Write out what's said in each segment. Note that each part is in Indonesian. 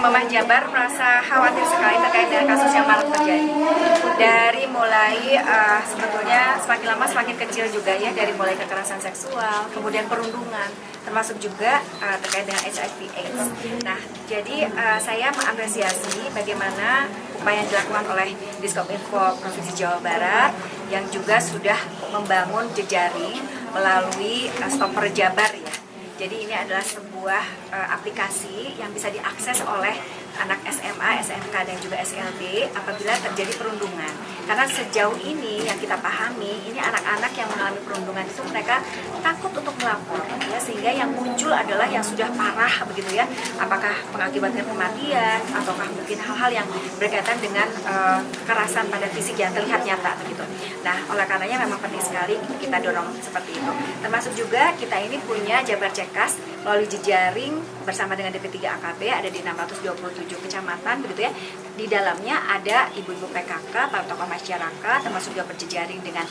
Mamah Jabar merasa khawatir sekali terkait dengan kasus yang marak terjadi. Dari mulai sebetulnya semakin lama semakin kecil juga ya, dari mulai kekerasan seksual, kemudian perundungan, termasuk juga terkait dengan HIV/AIDS. Nah, jadi saya mengapresiasi bagaimana upaya yang dilakukan oleh Diskominfo Provinsi Jawa Barat yang juga sudah membangun jejaring melalui Stopper Jabar ya. Jadi ini adalah sebuah aplikasi yang bisa diakses oleh anak SMA, SMK, dan juga SLB apabila terjadi perundungan. Karena sejauh ini yang kita pahami, ini anak-anak yang mengalami perundungan itu mereka takut untuk melapor, ya, sehingga yang muncul adalah yang sudah parah begitu ya. Apakah mengakibatkan kematian, ataukah mungkin hal-hal yang berkaitan dengan kekerasan pada fisik yang terlihat nyata begitu. Nah, oleh karenanya memang penting sekali kita dorong seperti itu. Termasuk juga kita ini punya Jabar Cekas melalui jejaring bersama dengan DP3 AKB ada di 627 kecamatan begitu ya. Di dalamnya ada ibu-ibu PKK, para tokoh masyarakat, termasuk juga berjejaring dengan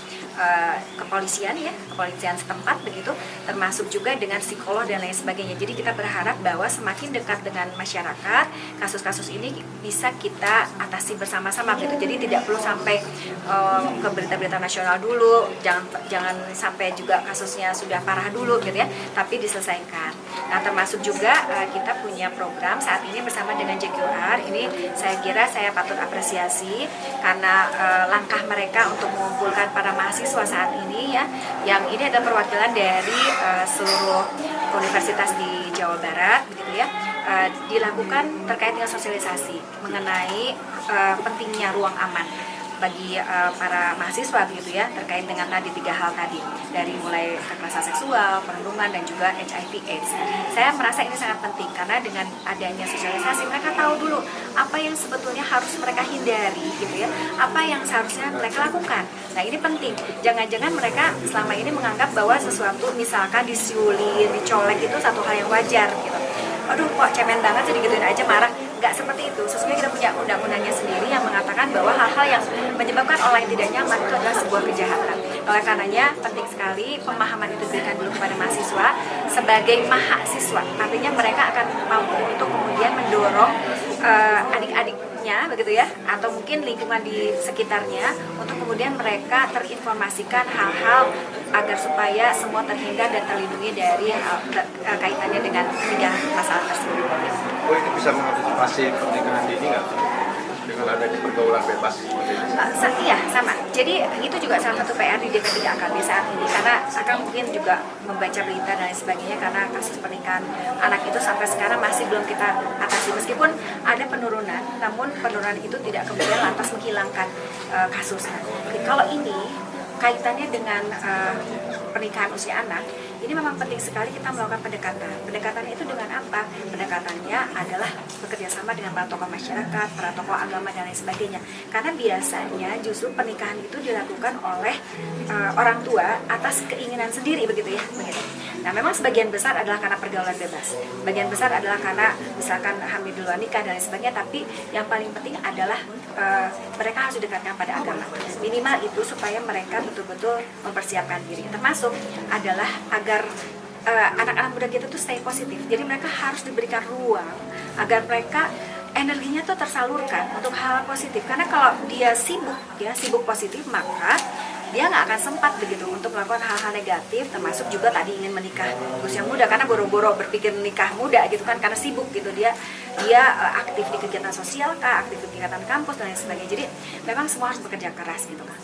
kepolisian ya, kepolisian setempat begitu, termasuk juga dengan psikolog dan lain sebagainya. Jadi kita berharap bahwa semakin dekat dengan masyarakat, kasus-kasus ini bisa kita atasi bersama-sama gitu. Jadi tidak perlu sampai ke berita-berita nasional dulu, jangan sampai juga kasusnya sudah parah dulu gitu ya, tapi diselesaikan. Nah, termasuk juga kita punya program saat ini bersama dengan JQR. Ini saya kira saya patut apresiasi karena langkah mereka untuk mengumpulkan para mahasiswa saat ini ya, yang ini adalah perwakilan dari seluruh universitas di Jawa Barat begitu ya, dilakukan terkait dengan sosialisasi mengenai pentingnya ruang aman bagi para mahasiswa begitu ya, terkait dengan tadi 3 hal tadi, dari mulai kekerasan seksual, perundungan, dan juga HIV/AIDS. Saya merasa ini sangat penting karena dengan adanya sosialisasi mereka tahu dulu apa yang sebetulnya harus mereka hindari gitu ya, apa yang seharusnya mereka lakukan. Nah, ini penting. Jangan-jangan mereka selama ini menganggap bahwa sesuatu misalkan disiulin, dicolek itu satu hal yang wajar gitu. Aduh, kok cemen banget sih, digituin aja marah. Nggak seperti itu. Sesungguhnya kita punya undang-undangnya sendiri yang mengatakan bahwa hal-hal yang menyebabkan orang tidak nyaman itu adalah sebuah kejahatan. Oleh karenanya penting sekali pemahaman itu diberikan dulu kepada mahasiswa sebagai mahasiswa. Artinya mereka akan mampu untuk kemudian mendorong adik-adiknya begitu ya, atau mungkin lingkungan di sekitarnya untuk kemudian mereka terinformasikan hal-hal agar supaya semua terhindar dan terlindungi dari kaitannya dengan 3 masalah tersebut. Oh, ini bisa mengantisipasi pernikahan dini nggak dengan adanya pergaulan bebas? Iya, sama. Jadi itu juga salah satu PR di DP3 AKB saat ini, karena akan mungkin juga membaca berita dan lain sebagainya, karena kasus pernikahan anak itu sampai sekarang masih belum kita atasi. Meskipun ada penurunan, namun penurunan itu tidak kemudian lantas menghilangkan kasus. Nah, kalau ini kaitannya dengan pernikahan usia anak, ini memang penting sekali kita melakukan pendekatan. Pendekatan itu dengan apa? Pendekatannya adalah bekerja sama dengan para tokoh masyarakat, para tokoh agama, dan lain sebagainya. Karena biasanya justru pernikahan itu dilakukan oleh orang tua atas keinginan sendiri begitu ya. Begitu. Nah, memang sebagian besar adalah karena pergaulan bebas. Sebagian besar adalah karena misalkan hamil duluan nikah dan lain sebagainya. Tapi yang paling penting adalah mereka harus didekatkan pada agama. Minimal itu supaya mereka betul-betul mempersiapkan diri. Termasuk adalah agar anak-anak muda kita tuh stay positif. Jadi mereka harus diberikan ruang agar mereka energinya tuh tersalurkan untuk hal positif. Karena kalau dia sibuk positif, maka dia nggak akan sempat begitu untuk melakukan hal-hal negatif, termasuk juga tadi ingin menikah usia muda karena boro-boro berpikir nikah muda gitu kan, karena sibuk gitu dia aktif di kegiatan sosial kah, aktif di kegiatan kampus dan lain sebagainya. Jadi memang semua harus bekerja keras gitu kan.